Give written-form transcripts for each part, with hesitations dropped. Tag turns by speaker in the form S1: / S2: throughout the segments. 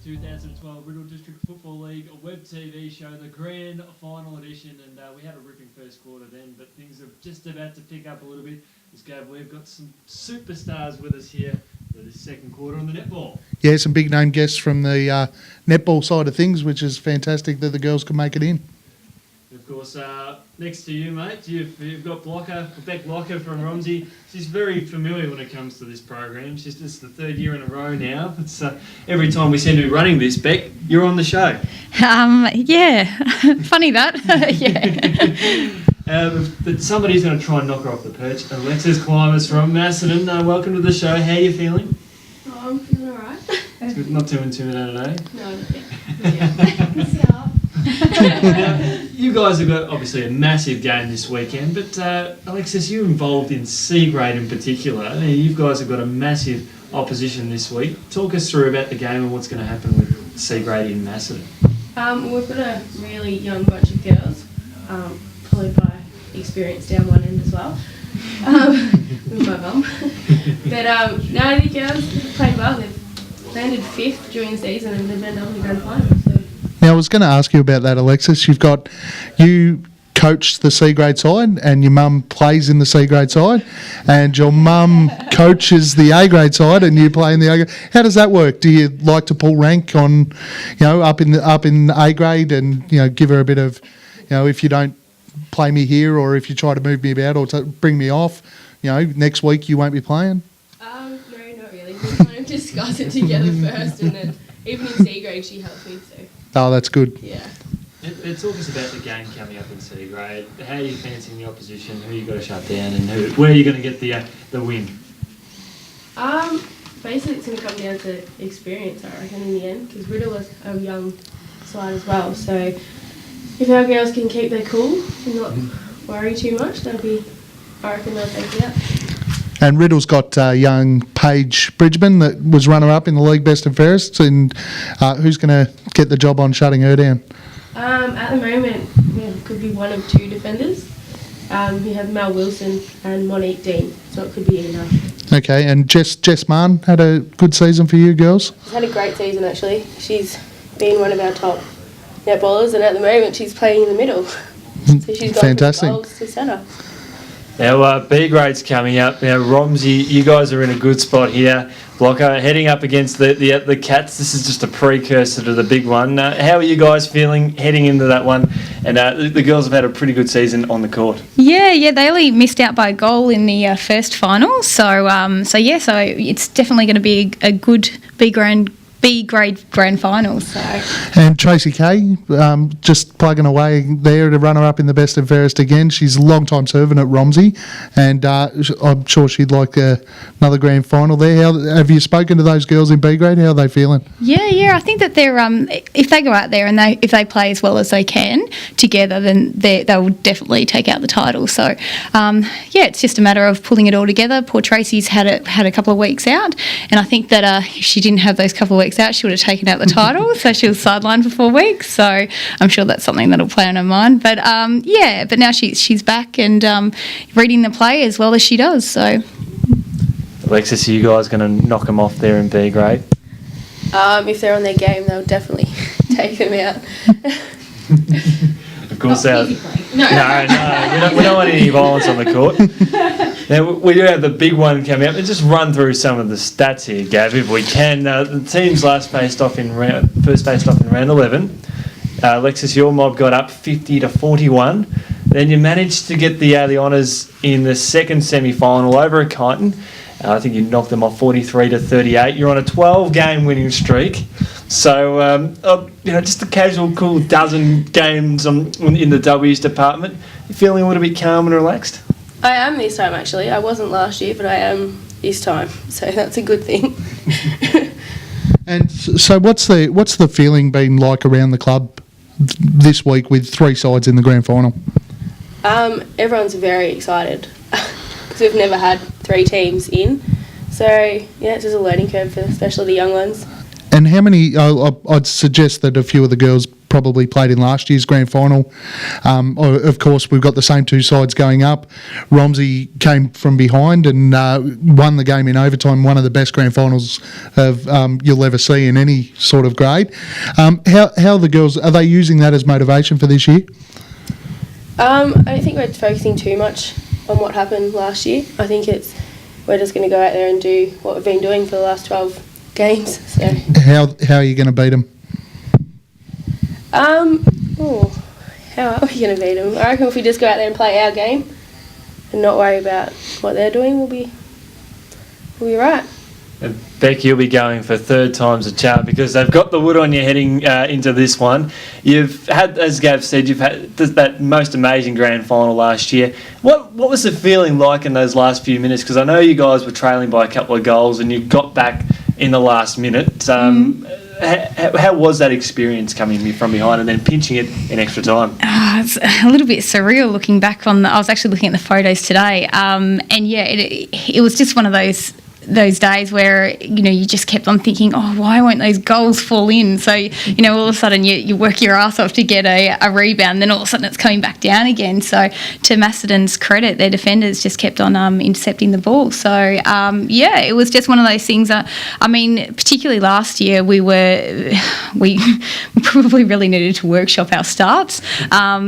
S1: 2012 Riddle District Football League web TV show, the grand final edition, and we had a ripping first quarter then, but things are just about to pick up a little bit. We've got some superstars with us here for this second quarter on the netball.
S2: Yeah, some big name guests from the netball side of things, which is fantastic that the girls can make it in.
S1: Of course, next to you, mate, you've got Beck Blocker from Romsey. She's very familiar when it comes to this program. She's just the third year in a row now. It's every time we seem to be running this, Beck, you're on the show.
S3: Yeah, funny that. Yeah.
S1: But somebody's going to try and knock her off the perch. Alexis Climbers from Macedon. Welcome to the show. How are you feeling?
S4: Oh, I'm feeling alright.
S1: It's good. Not too intimidated, eh?
S4: No, not yet.
S1: Now, you guys have got obviously a massive game this weekend, but Alexis, you're involved in C grade in particular. You guys have got a massive opposition this week. Talk us through about the game and what's going to happen with C grade in Macedon.
S4: We've got a really young bunch of girls, followed by experience down one end as well, with my mum. But no, the girls have played well. They've landed 5th during the season and they've ended up in the grand final. So.
S2: Now, I was going to ask you about that, Alexis. You coach the C grade side and your mum plays in the C grade side, and your mum coaches the A grade side and you play in the A grade. How does that work? Do you like to pull rank on, up in A grade and, give her a bit of, if you don't play me here or if you try to move me about or to bring me off, next week you won't be playing?
S4: No, not really. We kind of discuss it together first, and then even in C grade she helps me, so.
S2: Oh, that's good.
S4: Yeah.
S1: Talk us about the game coming up in C grade. How are you fancying the opposition? Who you got to shut down, and where are you going to get the win?
S4: Basically it's going to come down to experience, I reckon, in the end, because Riddle is a young side as well. So if our girls can keep their cool and not worry too much, I reckon they'll take it out.
S2: And Riddle's got young Paige Bridgman that was runner-up in the league best and fairest, and who's going to get the job on shutting her down?
S4: At the moment, it could be one of two defenders. We have Mel Wilson and Monique Dean, so it could be either.
S2: Okay, and Jess Mann had a good season for you girls?
S4: She's had a great season, actually. She's been one of our top netballers, and at the moment she's playing in the middle. So she's gone from goals to centre.
S1: Now, B grade's coming up. Now, Romsey, you guys are in a good spot here. Blocker heading up against the Cats. This is just a precursor to the big one. How are you guys feeling heading into that one? And the girls have had a pretty good season on the court.
S3: Yeah, they only missed out by a goal in the first final. So it's definitely going to be a good B grade grand final. So.
S2: And Tracy Kay, just plugging away there to runner up in the best and fairest again. She's a long time serving at Romsey, and I'm sure she'd like another grand final there. Have you spoken to those girls in B grade? How are they feeling?
S3: Yeah. I think that they're if they go out there and if they play as well as they can together, then they will definitely take out the title. So it's just a matter of pulling it all together. Poor Tracy's had a couple of weeks out, and I think that if she didn't have those couple of weeks out, she would have taken out the title. So she was sidelined for 4 weeks. So I'm sure that's something that'll play on her mind. But but now she's back and reading the play as well as she does. So
S1: Alexis, are you guys going to knock them off there in B grade?
S4: If they're on their game, they'll definitely take them out.
S1: Of course,
S4: no.
S1: We don't want any violence on the court. Now, we do have the big one coming up. Let's just run through some of the stats here, Gav, if we can. The teams first faced off in round 11. Alexis, your mob got up 50-41. Then you managed to get the honours in the second semi-final over at Kyneton. I think you knocked them off 43-38. You're on a 12-game winning streak. So, just a casual, cool dozen games in the W's department. You feeling a little bit calm and relaxed?
S4: I am this time, actually. I wasn't last year, but I am this time. So that's a good thing.
S2: And so what's the feeling been like around the club this week with 3 sides in the grand final?
S4: Everyone's very excited because we've never had 3 teams in. So, it's just a learning curve for especially the young ones.
S2: And how many, I'd suggest that a few of the girls probably played in last year's grand final. Of course, we've got the same two sides going up. Romsey came from behind and won the game in overtime, one of the best grand finals you'll ever see in any sort of grade. How are the girls, are they using that as motivation for this year?
S4: I don't think we're focusing too much on what happened last year. I think we're just going to go out there and do what we've been doing for the last 12 games. So
S2: How are you going to beat them?
S4: how are we going to beat them? I reckon if we just go out there and play our game and not worry about what they're doing, we'll be right.
S1: And Becky, you'll be going for third time's a charm because they've got the wood on you heading into this one. You've had, as Gav said, you've had that most amazing grand final last year. What was the feeling like in those last few minutes? Because I know you guys were trailing by a couple of goals and you got back in the last minute. How was that experience coming from behind and then pinching it in extra time?
S3: It's a little bit surreal looking back on I was actually looking at the photos today, and yeah, it was just one of those days where, you just kept on thinking, oh, why won't those goals fall in? So, all of a sudden you work your ass off to get a rebound, then all of a sudden it's coming back down again. So to Macedon's credit, their defenders just kept on intercepting the ball. So, it was just one of those things. Particularly last year, we probably really needed to workshop our starts. I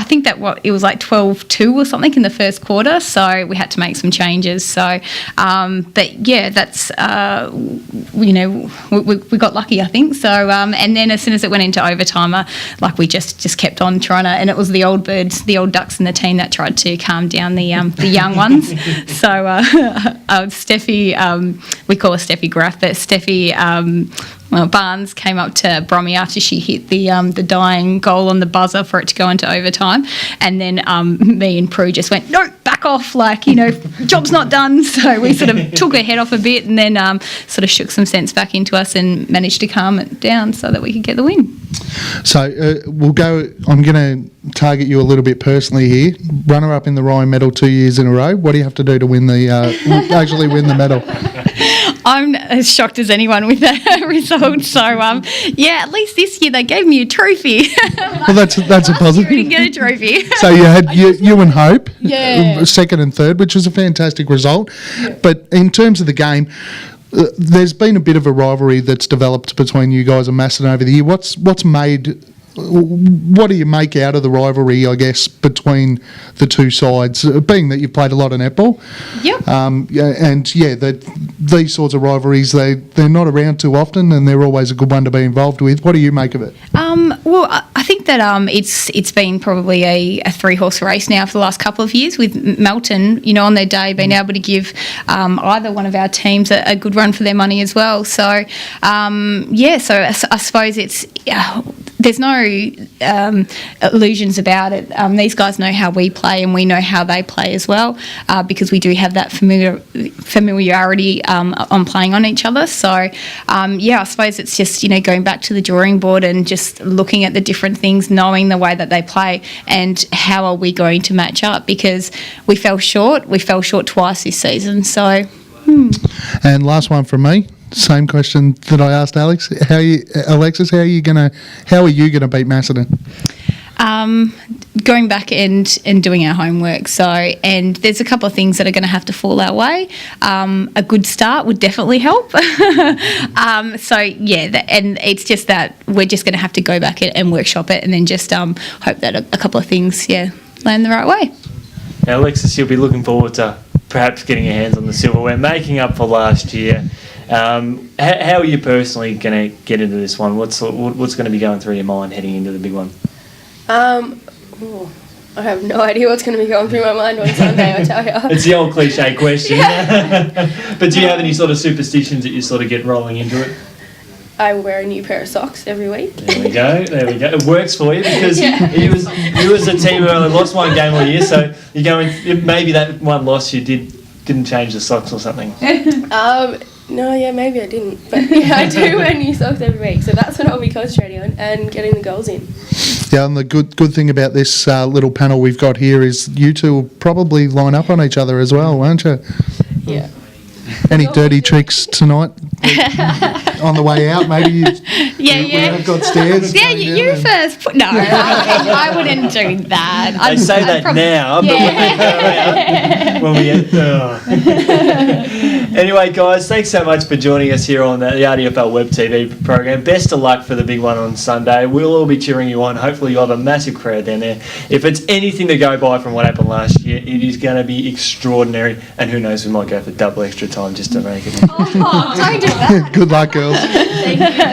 S3: think that it was like 12-2 or something in the first quarter, so we had to make some changes. So, but yeah, that's we got lucky, I think. So and then as soon as it went into overtime, we just kept on trying to, and it was the old birds, the old ducks in the team that tried to calm down the young ones. So Steffi, we call her Steffi Graff, but Steffi. Barnes came up to Brommy after she hit the dying goal on the buzzer for it to go into overtime, and then me and Prue just went, no, back off, job's not done. So we sort of took her head off a bit and then sort of shook some sense back into us and managed to calm it down so that we could get the win.
S2: So we'll go, I'm going to target you a little bit personally here. Runner-up in the Ryan medal 2 years in a row. What do you have to do to win actually win the medal?
S3: I'm as shocked as anyone with that result. So, at least this year they gave me a trophy.
S2: Well, that's a positive.
S3: I didn't get a trophy.
S2: So you had you and Hope,
S3: Yeah.
S2: second and third, which was a fantastic result. Yeah. But in terms of the game, there's been a bit of a rivalry that's developed between you guys and Macedon over the year. What do you make out of the rivalry, I guess, between the two sides, being that you've played a lot of netball? Yep. These sorts of rivalries, they're not around too often and they're always a good one to be involved with. What do you make of it?
S3: Well, I think that it's been probably a 3-horse race now for the last couple of years with Melton, on their day being able to give either one of our teams a good run for their money as well. So, I suppose it's... there's no illusions about it. These guys know how we play and we know how they play as well, because we do have that familiarity on playing on each other. So, I suppose it's just, going back to the drawing board and just looking at the different things, knowing the way that they play and how are we going to match up, because we fell short twice this season. So,
S2: And last one from me. Same question that I asked Alex. Alexis, how are you gonna beat Macedon?
S3: Going back and doing our homework. So, and there's a couple of things that are going to have to fall our way. A good start would definitely help. And it's just that we're just going to have to go back and workshop it, and then just hope that a couple of things, land the right way.
S1: Now, Alexis, you'll be looking forward to perhaps getting your hands on the silverware, making up for last year. How are you personally going to get into this one? What's going to be going through your mind heading into the big one?
S4: I have no idea what's going to be going through my mind on Sunday, I tell you.
S1: It's the old cliche question. But do you have any sort of superstitions that you sort of get rolling into it?
S4: I wear a new pair of socks every week.
S1: There we go. It works for you because you as a team only lost one game all year, so you're going, maybe that one loss you didn't change the socks or something.
S4: No, maybe I didn't. But I do wear new socks every week, so that's what I'll be concentrating on and getting the goals in.
S2: Yeah, and the good thing about this little panel we've got here is you two will probably line up on each other as well, won't you?
S4: Yeah.
S2: Any dirty tricks tonight? on the way out, maybe we have got stairs.
S3: Yeah,
S2: going
S3: you
S2: down and-
S3: first. No, I wouldn't do that.
S1: They say that now, but when we get Anyway, guys, thanks so much for joining us here on the RDFL Web TV program. Best of luck for the big one on Sunday. We'll all be cheering you on. Hopefully you'll have a massive crowd down there. If it's anything to go by from what happened last year, it is going to be extraordinary. And who knows, we might go for double extra time just to make it.
S3: Oh, don't do that.
S2: Good luck, girls.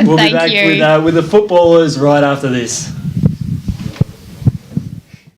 S1: We'll be
S3: Thank
S1: back
S3: you.
S1: with the footballers right after this.